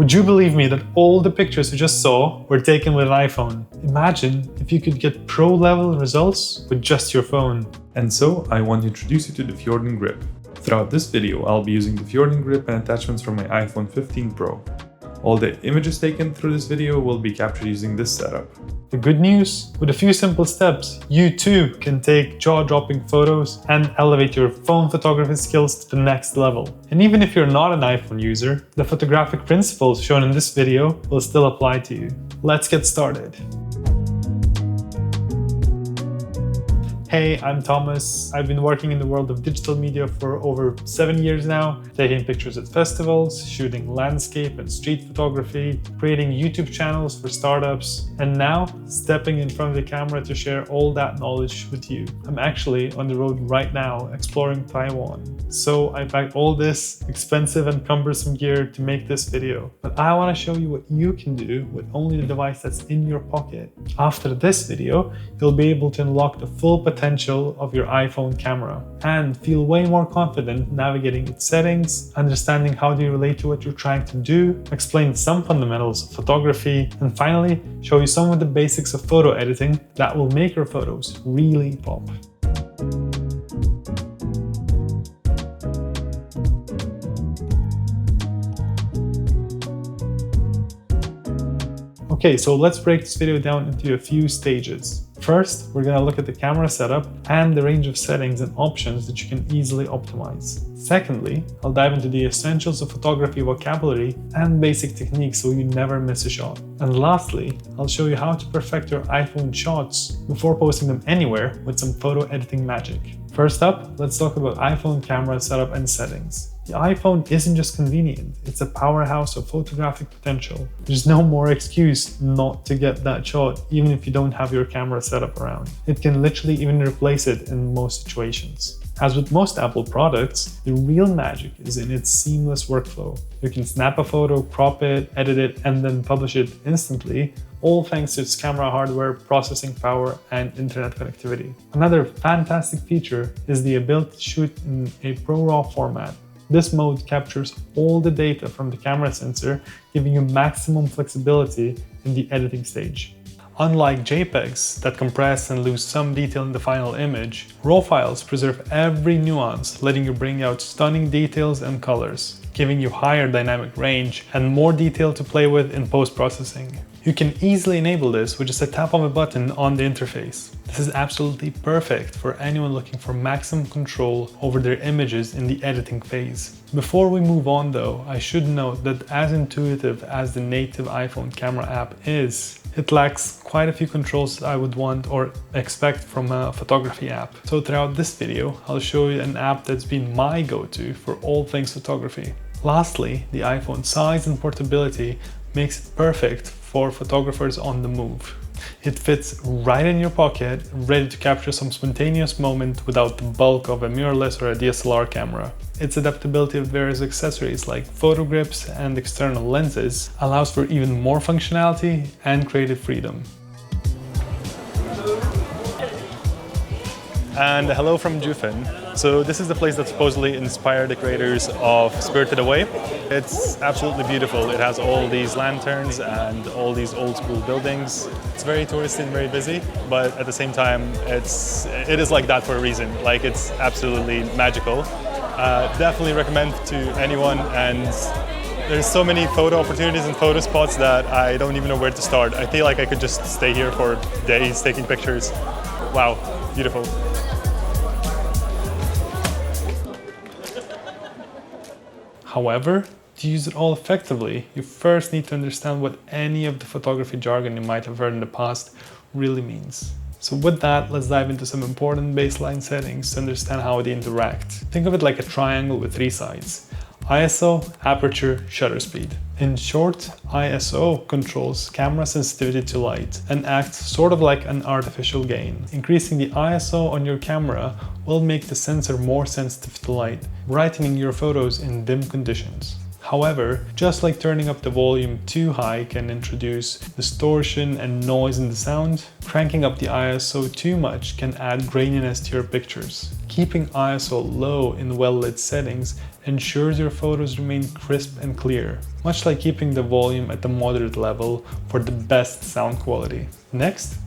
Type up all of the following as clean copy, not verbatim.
Would you believe me that all the pictures you just saw were taken with an iPhone? Imagine if you could get pro-level results with just your phone. And so I want to introduce you to the Fjorden Grip. Throughout this video, I'll be using the Fjorden Grip and attachments from my iPhone 15 Pro. All the images taken through this video will be captured using this setup. The good news? With a few simple steps, you too can take jaw-dropping photos and elevate your phone photography skills to the next level. And even if you're not an iPhone user, the photographic principles shown in this video will still apply to you. Let's get started. Hey, I'm Thomas. I've been working in the world of digital media for over 7 years now, taking pictures at festivals, shooting landscape and street photography, creating YouTube channels for startups, and now stepping in front of the camera to share all that knowledge with you. I'm actually on the road right now exploring Taiwan. So I packed all this expensive and cumbersome gear to make this video. But I want to show you what you can do with only the device that's in your pocket. After this video, you'll be able to unlock the full potential of your iPhone camera and feel way more confident navigating its settings, understanding how they relate to what you're trying to do, explain some fundamentals of photography, and finally show you some of the basics of photo editing that will make your photos really pop. Okay, so let's break this video down into a few stages. First, we're going to look at the camera setup and the range of settings and options that you can easily optimize. Secondly, I'll dive into the essentials of photography vocabulary and basic techniques so you never miss a shot. And lastly, I'll show you how to perfect your iPhone shots before posting them anywhere with some photo editing magic. First up, let's talk about iPhone camera setup and settings. The iPhone isn't just convenient, it's a powerhouse of photographic potential. There's no more excuse not to get that shot, even if you don't have your camera set up around. It can literally even replace it in most situations. As with most Apple products, the real magic is in its seamless workflow. You can snap a photo, crop it, edit it, and then publish it instantly, all thanks to its camera hardware, processing power, and internet connectivity. Another fantastic feature is the ability to shoot in a ProRAW format. This mode captures all the data from the camera sensor, giving you maximum flexibility in the editing stage. Unlike JPEGs that compress and lose some detail in the final image, RAW files preserve every nuance, letting you bring out stunning details and colors, giving you higher dynamic range and more detail to play with in post-processing. You can easily enable this with just a tap of a button on the interface. This is absolutely perfect for anyone looking for maximum control over their images in the editing phase. Before we move on though, I should note that as intuitive as the native iPhone camera app is, it lacks quite a few controls that I would want or expect from a photography app. So throughout this video, I'll show you an app that's been my go-to for all things photography. Lastly, the iPhone size and portability makes it perfect for photographers on the move. It fits right in your pocket, ready to capture some spontaneous moment without the bulk of a mirrorless or a DSLR camera. Its adaptability with various accessories like photo grips and external lenses allows for even more functionality and creative freedom. And hello from Jufen. So this is the place that supposedly inspired the creators of Spirited Away. It's absolutely beautiful. It has all these lanterns and all these old school buildings. It's very touristy and very busy, but at the same time, it is like that for a reason. Like, it's absolutely magical. Definitely recommend to anyone, and there's so many photo opportunities and photo spots that I don't even know where to start. I feel like I could just stay here for days taking pictures. Wow, beautiful. However, to use it all effectively, you first need to understand what any of the photography jargon you might have heard in the past really means. So with that, let's dive into some important baseline settings to understand how they interact. Think of it like a triangle with 3 sides: ISO, aperture, shutter speed. In short, ISO controls camera sensitivity to light and acts sort of like an artificial gain. Increasing the ISO on your camera will make the sensor more sensitive to light, brightening your photos in dim conditions. However, just like turning up the volume too high can introduce distortion and noise in the sound, cranking up the ISO too much can add graininess to your pictures. Keeping ISO low in well-lit settings ensures your photos remain crisp and clear, much like keeping the volume at the moderate level for the best sound quality. Next,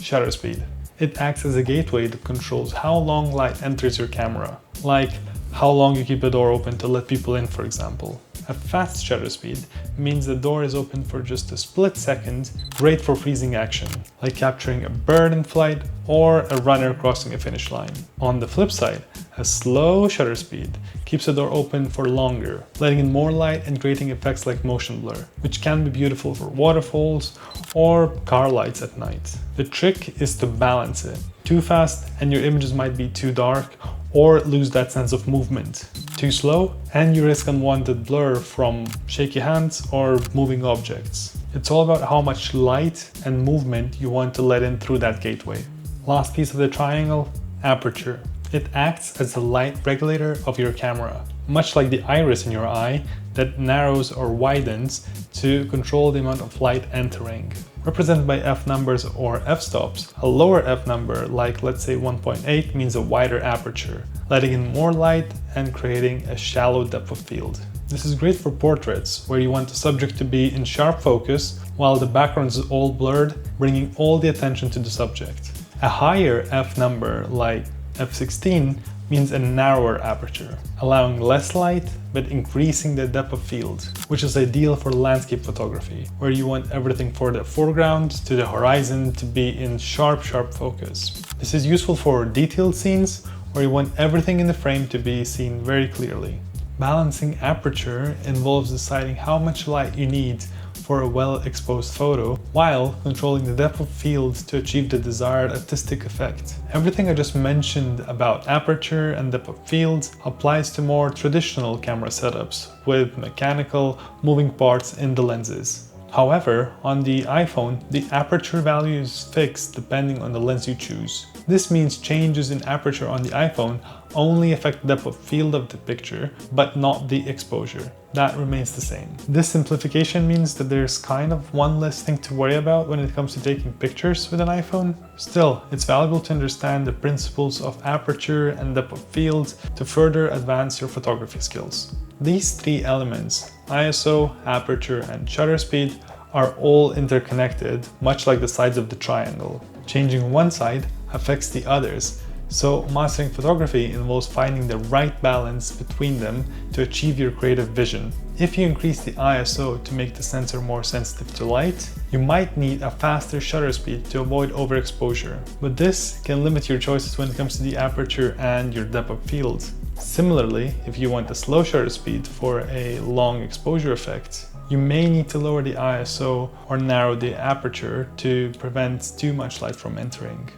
shutter speed. It acts as a gateway that controls how long light enters your camera, like how long you keep a door open to let people in, for example. A fast shutter speed means the door is open for just a split second, great for freezing action, like capturing a bird in flight or a runner crossing a finish line. On the flip side, a slow shutter speed keeps the door open for longer, letting in more light and creating effects like motion blur, which can be beautiful for waterfalls or car lights at night. The trick is to balance it. Too fast and your images might be too dark or lose that sense of movement. Too slow and you risk unwanted blur from shaky hands or moving objects. It's all about how much light and movement you want to let in through that gateway. Last piece of the triangle, aperture. It acts as the light regulator of your camera, much like the iris in your eye that narrows or widens to control the amount of light entering. Represented by f numbers or f-stops, a lower f number, like let's say 1.8, means a wider aperture, letting in more light and creating a shallow depth of field. This is great for portraits, where you want the subject to be in sharp focus while the background is all blurred, bringing all the attention to the subject. A higher f number, like f16, means a narrower aperture, allowing less light but increasing the depth of field, which is ideal for landscape photography, where you want everything for the foreground to the horizon to be in sharp focus. This is useful for detailed scenes where you want everything in the frame to be seen very clearly. Balancing aperture involves deciding how much light you need for a well-exposed photo, while controlling the depth of field to achieve the desired artistic effect. Everything I just mentioned about aperture and depth of field applies to more traditional camera setups with mechanical moving parts in the lenses. However, on the iPhone, the aperture value is fixed depending on the lens you choose. This means changes in aperture on the iPhone only affect the depth of field of the picture, but not the exposure. That remains the same. This simplification means that there's kind of one less thing to worry about when it comes to taking pictures with an iPhone. Still, it's valuable to understand the principles of aperture and depth of field to further advance your photography skills. These three elements, ISO, aperture, and shutter speed, are all interconnected, much like the sides of the triangle. Changing one side affects the others, so mastering photography involves finding the right balance between them to achieve your creative vision. If you increase the ISO to make the sensor more sensitive to light, you might need a faster shutter speed to avoid overexposure, but this can limit your choices when it comes to the aperture and your depth of field. Similarly, if you want a slow shutter speed for a long exposure effect, you may need to lower the ISO or narrow the aperture to prevent too much light from entering.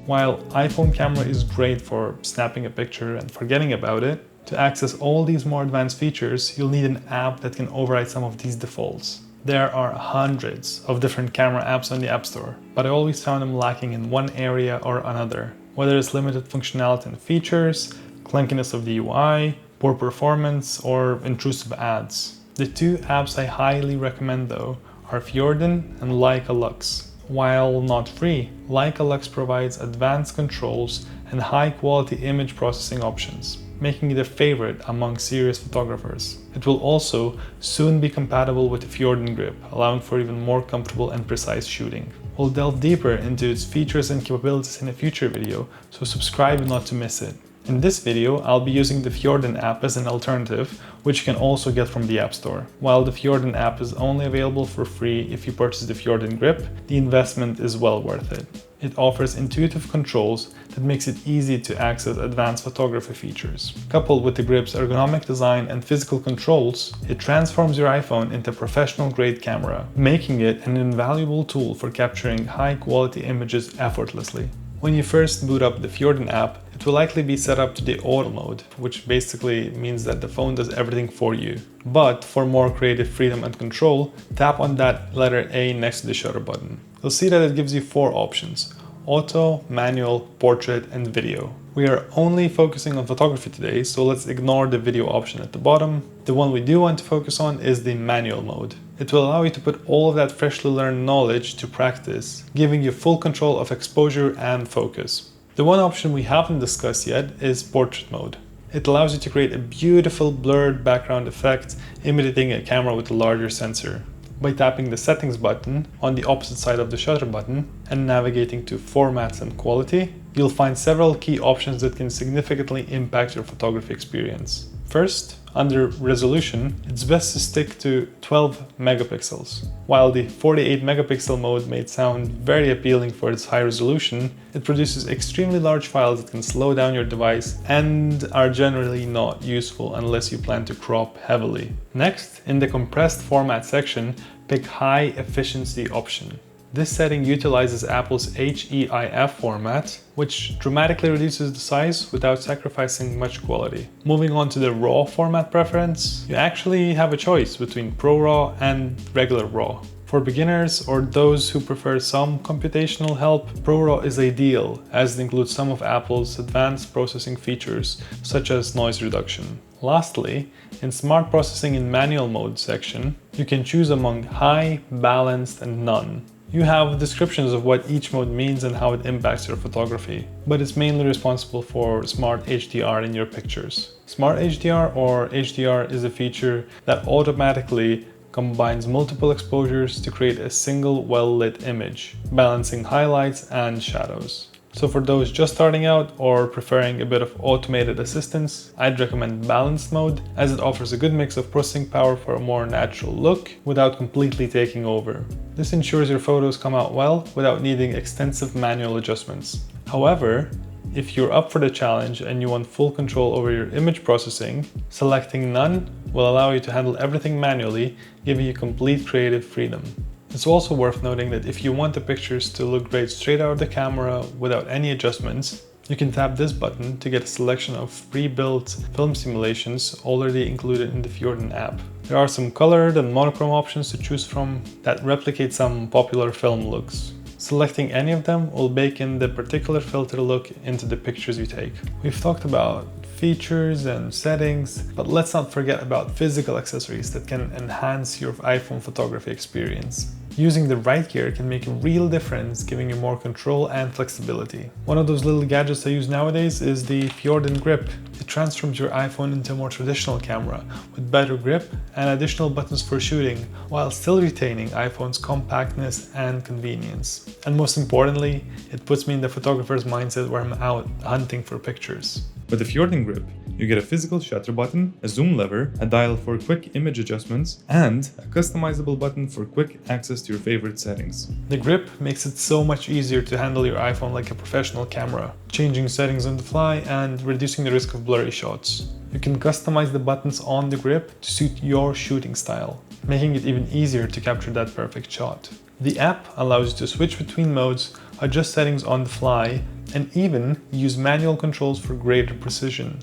While iPhone camera is great for snapping a picture and forgetting about it, to access all these more advanced features, you'll need an app that can override some of these defaults. There are hundreds of different camera apps on the App Store, but I always found them lacking in one area or another, whether it's limited functionality and features, clunkiness of the UI, poor performance, or intrusive ads. The two apps I highly recommend though are Fjorden and Leica Lux. While not free, Leica Lux provides advanced controls and high-quality image processing options, making it a favorite among serious photographers. It will also soon be compatible with the Fjorden Grip, allowing for even more comfortable and precise shooting. We'll delve deeper into its features and capabilities in a future video, so subscribe not to miss it. In this video, I'll be using the Fjorden app as an alternative, which you can also get from the App Store. While the Fjorden app is only available for free if you purchase the Fjorden Grip, the investment is well worth it. It offers intuitive controls that makes it easy to access advanced photography features. Coupled with the grip's ergonomic design and physical controls, it transforms your iPhone into a professional-grade camera, making it an invaluable tool for capturing high-quality images effortlessly. When you first boot up the Fjorden app, it will likely be set up to the auto mode, which basically means that the phone does everything for you. But for more creative freedom and control, tap on that letter A next to the shutter button. You'll see that it gives you 4 options: auto, manual, portrait, and video. We are only focusing on photography today, so let's ignore the video option at the bottom. The one we do want to focus on is the manual mode. It will allow you to put all of that freshly learned knowledge to practice, giving you full control of exposure and focus. The one option we haven't discussed yet is portrait mode. It allows you to create a beautiful blurred background effect imitating a camera with a larger sensor. By tapping the settings button on the opposite side of the shutter button and navigating to formats and quality, you'll find several key options that can significantly impact your photography experience. First, under resolution, it's best to stick to 12 megapixels. While the 48 megapixel mode may sound very appealing for its high resolution, it produces extremely large files that can slow down your device and are generally not useful unless you plan to crop heavily. Next, in the compressed format section, pick high efficiency option. This setting utilizes Apple's HEIF format, which dramatically reduces the size without sacrificing much quality. Moving on to the RAW format preference, you actually have a choice between ProRAW and regular RAW. For beginners or those who prefer some computational help, ProRAW is ideal as it includes some of Apple's advanced processing features, such as noise reduction. Lastly, in Smart Processing in Manual Mode section, you can choose among High, Balanced, and None. You have descriptions of what each mode means and how it impacts your photography, but it's mainly responsible for Smart HDR in your pictures. Smart HDR or HDR is a feature that automatically combines multiple exposures to create a single well-lit image, balancing highlights and shadows. So for those just starting out or preferring a bit of automated assistance, I'd recommend balanced mode as it offers a good mix of processing power for a more natural look without completely taking over. This ensures your photos come out well without needing extensive manual adjustments. However, if you're up for the challenge and you want full control over your image processing, selecting None will allow you to handle everything manually, giving you complete creative freedom. It's also worth noting that if you want the pictures to look great straight out of the camera without any adjustments, you can tap this button to get a selection of pre-built film simulations already included in the Fjorden app. There are some colored and monochrome options to choose from that replicate some popular film looks. Selecting any of them will bake in the particular filter look into the pictures you take. We've talked about features and settings, but let's not forget about physical accessories that can enhance your iPhone photography experience. Using the right gear can make a real difference, giving you more control and flexibility. One of those little gadgets I use nowadays is the Fjorden Grip. It transforms your iPhone into a more traditional camera with better grip and additional buttons for shooting, while still retaining iPhone's compactness and convenience. And most importantly, it puts me in the photographer's mindset where I'm out hunting for pictures. With the Fjorden Grip, you get a physical shutter button, a zoom lever, a dial for quick image adjustments, and a customizable button for quick access to your favorite settings. The grip makes it so much easier to handle your iPhone like a professional camera, changing settings on the fly and reducing the risk of blurry shots. You can customize the buttons on the grip to suit your shooting style, making it even easier to capture that perfect shot. The app allows you to switch between modes, adjust settings on the fly, and even use manual controls for greater precision.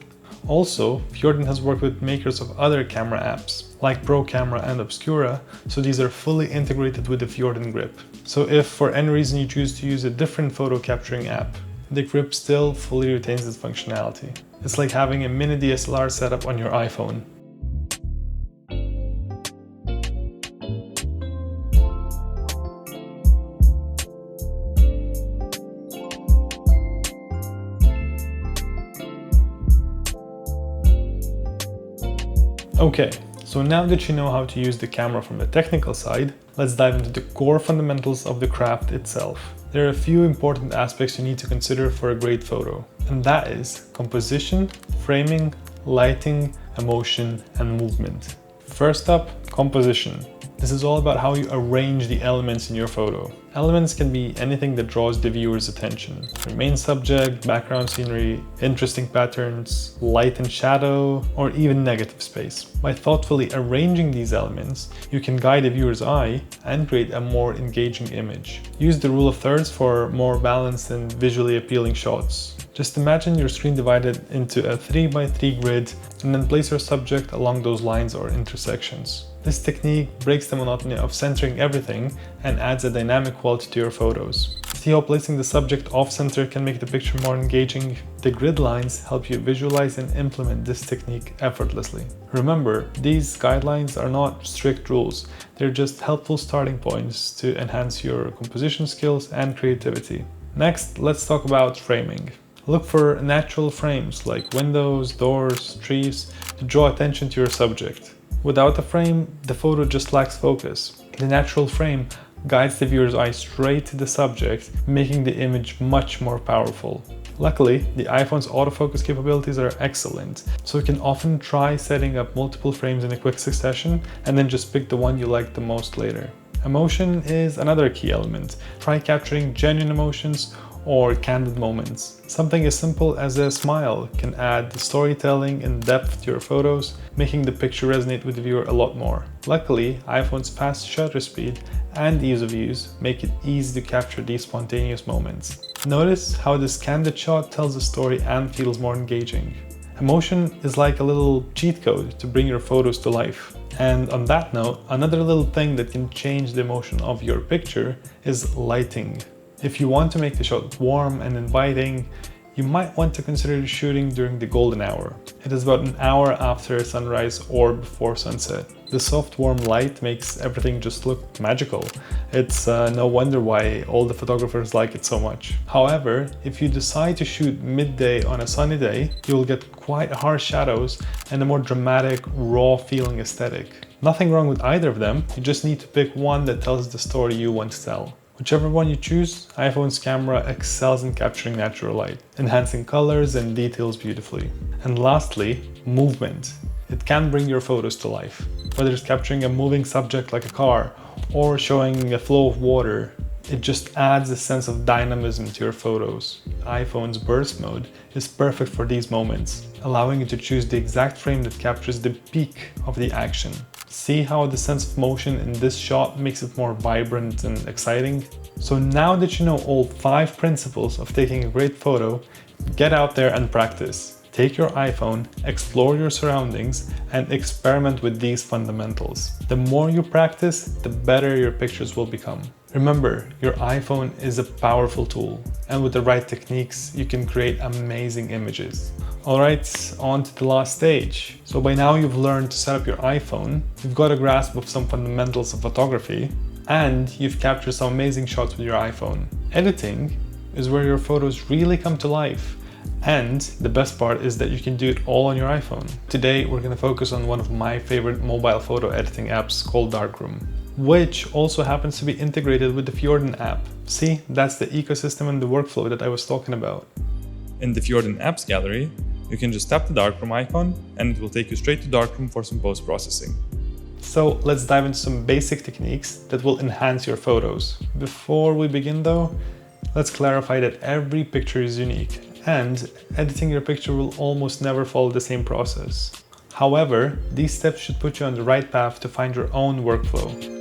Also, Fjorden has worked with makers of other camera apps, like Pro Camera and Obscura, so these are fully integrated with the Fjorden Grip. So if for any reason you choose to use a different photo capturing app, the grip still fully retains its functionality. It's like having a mini DSLR setup on your iPhone. Okay, so now that you know how to use the camera from the technical side, let's dive into the core fundamentals of the craft itself. There are a few important aspects you need to consider for a great photo, and that is composition, framing, lighting, emotion, and movement. First up, composition. This is all about how you arrange the elements in your photo. Elements can be anything that draws the viewer's attention. Your main subject, background scenery, interesting patterns, light and shadow, or even negative space. By thoughtfully arranging these elements, you can guide the viewer's eye and create a more engaging image. Use the rule of thirds for more balanced and visually appealing shots. Just imagine your screen divided into a 3x3 grid and then place your subject along those lines or intersections. This technique breaks the monotony of centering everything and adds a dynamic quality to your photos. See how placing the subject off-center can make the picture more engaging? The grid lines help you visualize and implement this technique effortlessly. Remember, these guidelines are not strict rules, they're just helpful starting points to enhance your composition skills and creativity. Next, let's talk about framing. Look for natural frames like windows, doors, trees to draw attention to your subject. Without a frame, the photo just lacks focus. The natural frame guides the viewer's eye straight to the subject, making the image much more powerful. Luckily, the iPhone's autofocus capabilities are excellent, so you can often try setting up multiple frames in a quick succession and then just pick the one you like the most later. Emotion is another key element. Try capturing genuine emotions or candid moments. Something as simple as a smile can add storytelling and depth to your photos, making the picture resonate with the viewer a lot more. Luckily, iPhone's fast shutter speed and ease of use make it easy to capture these spontaneous moments. Notice how this candid shot tells a story and feels more engaging. Emotion is like a little cheat code to bring your photos to life. And on that note, another little thing that can change the emotion of your picture is lighting. If you want to make the shot warm and inviting, you might want to consider shooting during the golden hour. It is about an hour after sunrise or before sunset. The soft warm light makes everything just look magical. It's no wonder why all the photographers like it so much. However, if you decide to shoot midday on a sunny day, you will get quite harsh shadows and a more dramatic, raw feeling aesthetic. Nothing wrong with either of them, you just need to pick one that tells the story you want to tell. Whichever one you choose, iPhone's camera excels in capturing natural light, enhancing colors and details beautifully. And lastly, movement. It can bring your photos to life. Whether it's capturing a moving subject like a car or showing a flow of water, it just adds a sense of dynamism to your photos. iPhone's burst mode is perfect for these moments, allowing you to choose the exact frame that captures the peak of the action. See how the sense of motion in this shot makes it more vibrant and exciting? So now that you know all 5 principles of taking a great photo, get out there and practice. Take your iPhone, explore your surroundings, and experiment with these fundamentals. The more you practice, the better your pictures will become. Remember, your iPhone is a powerful tool, and with the right techniques, you can create amazing images. Alright, on to the last stage. So by now you've learned to set up your iPhone, you've got a grasp of some fundamentals of photography, and you've captured some amazing shots with your iPhone. Editing is where your photos really come to life. And the best part is that you can do it all on your iPhone. Today, we're going to focus on one of my favorite mobile photo editing apps called Darkroom, which also happens to be integrated with the Fjorden app. See, that's the ecosystem and the workflow that I was talking about. In the Fjorden Apps gallery, you can just tap the Darkroom icon and it will take you straight to Darkroom for some post-processing. So let's dive into some basic techniques that will enhance your photos. Before we begin though, let's clarify that every picture is unique and editing your picture will almost never follow the same process. However, these steps should put you on the right path to find your own workflow.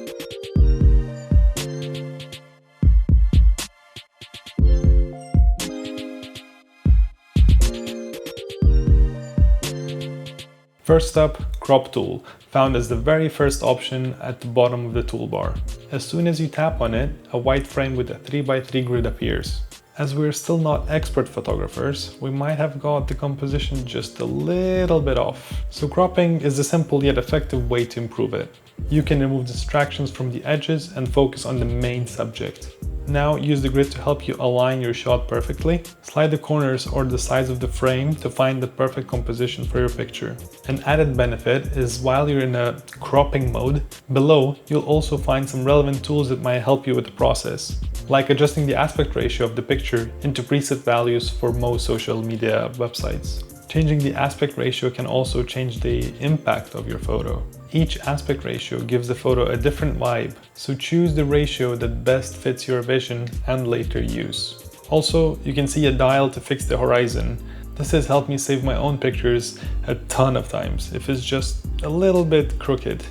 First up, Crop Tool, found as the very first option at the bottom of the toolbar. As soon as you tap on it, a white frame with a 3x3 grid appears. As we're still not expert photographers, we might have got the composition just a little bit off. So cropping is a simple yet effective way to improve it. You can remove distractions from the edges and focus on the main subject. Now use the grid to help you align your shot perfectly. Slide the corners or the sides of the frame to find the perfect composition for your picture. An added benefit is while you're in a cropping mode, below you'll also find some relevant tools that might help you with the process, like adjusting the aspect ratio of the picture into preset values for most social media websites. Changing the aspect ratio can also change the impact of your photo. Each aspect ratio gives the photo a different vibe, so choose the ratio that best fits your vision and later use. Also, you can see a dial to fix the horizon. This has helped me save my own pictures a ton of times if it's just a little bit crooked.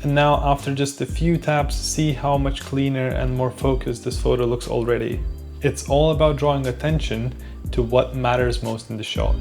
And now, after just a few taps, see how much cleaner and more focused this photo looks already. It's all about drawing attention to what matters most in the shot.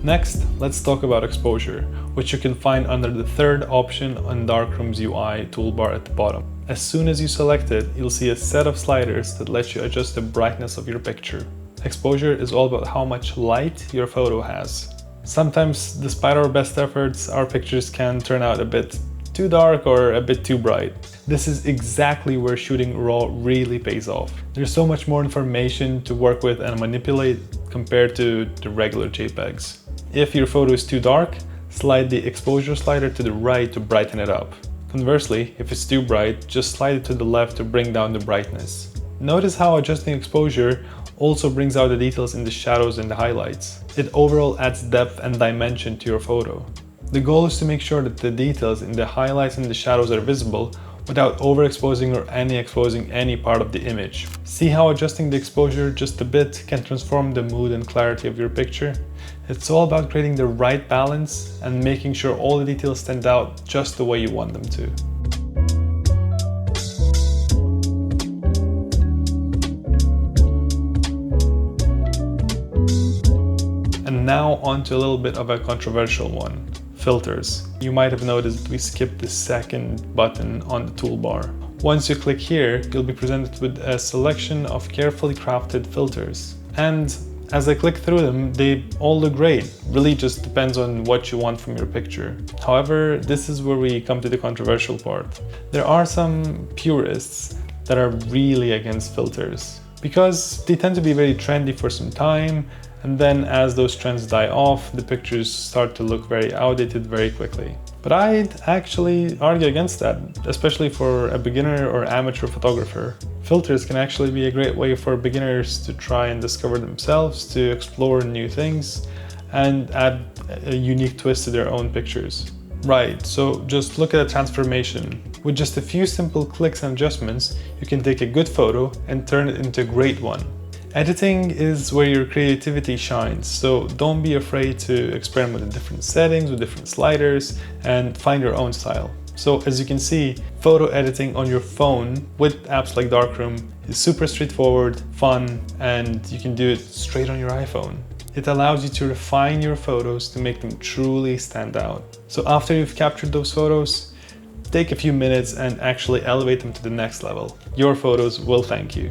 Next, let's talk about exposure, which you can find under the third option on Darkroom's UI toolbar at the bottom. As soon as you select it, you'll see a set of sliders that let you adjust the brightness of your picture. Exposure is all about how much light your photo has. Sometimes, despite our best efforts, our pictures can turn out a bit too dark or a bit too bright. This is exactly where shooting RAW really pays off. There's so much more information to work with and manipulate compared to the regular JPEGs. If your photo is too dark, slide the exposure slider to the right to brighten it up. Conversely, if it's too bright, just slide it to the left to bring down the brightness. Notice how adjusting exposure also brings out the details in the shadows and the highlights. It overall adds depth and dimension to your photo. The goal is to make sure that the details in the highlights and the shadows are visible without overexposing or exposing any part of the image. See how adjusting the exposure just a bit can transform the mood and clarity of your picture? It's all about creating the right balance and making sure all the details stand out just the way you want them to. And now on to a little bit of a controversial one. Filters. You might have noticed we skipped the second button on the toolbar. Once you click here, you'll be presented with a selection of carefully crafted filters. And as I click through them, they all look great. Really just depends on what you want from your picture. However, this is where we come to the controversial part. There are some purists that are really against filters because they tend to be very trendy for some time, and then as those trends die off, the pictures start to look very outdated very quickly. But I'd actually argue against that, especially for a beginner or amateur photographer. Filters can actually be a great way for beginners to try and discover themselves, to explore new things, and add a unique twist to their own pictures. Right, so just look at a transformation. With just a few simple clicks and adjustments, you can take a good photo and turn it into a great one. Editing is where your creativity shines, so don't be afraid to experiment with different settings, with different sliders, and find your own style. So as you can see, photo editing on your phone with apps like Darkroom is super straightforward, fun, and you can do it straight on your iPhone. It allows you to refine your photos to make them truly stand out. So after you've captured those photos, take a few minutes and actually elevate them to the next level. Your photos will thank you.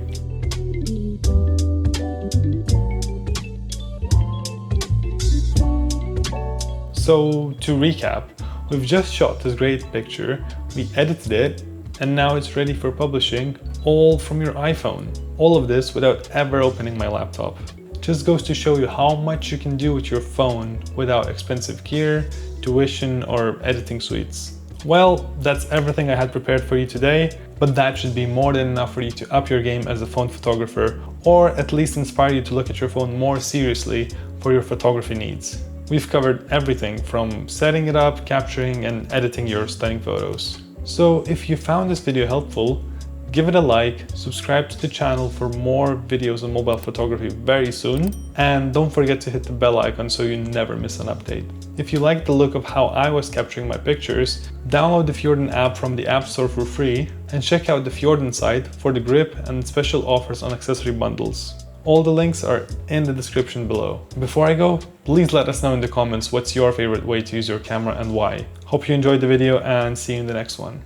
So to recap, we've just shot this great picture, we edited it, and now it's ready for publishing, all from your iPhone. All of this without ever opening my laptop. Just goes to show you how much you can do with your phone without expensive gear, tuition, or editing suites. Well, that's everything I had prepared for you today, but that should be more than enough for you to up your game as a phone photographer, or at least inspire you to look at your phone more seriously for your photography needs. We've covered everything from setting it up, capturing and editing your stunning photos. So if you found this video helpful, give it a like, subscribe to the channel for more videos on mobile photography very soon, and don't forget to hit the bell icon so you never miss an update. If you like the look of how I was capturing my pictures, download the Fjorden app from the App Store for free and check out the Fjorden site for the grip and special offers on accessory bundles. All the links are in the description below. Before I go, please let us know in the comments what's your favorite way to use your camera and why. Hope you enjoyed the video and see you in the next one.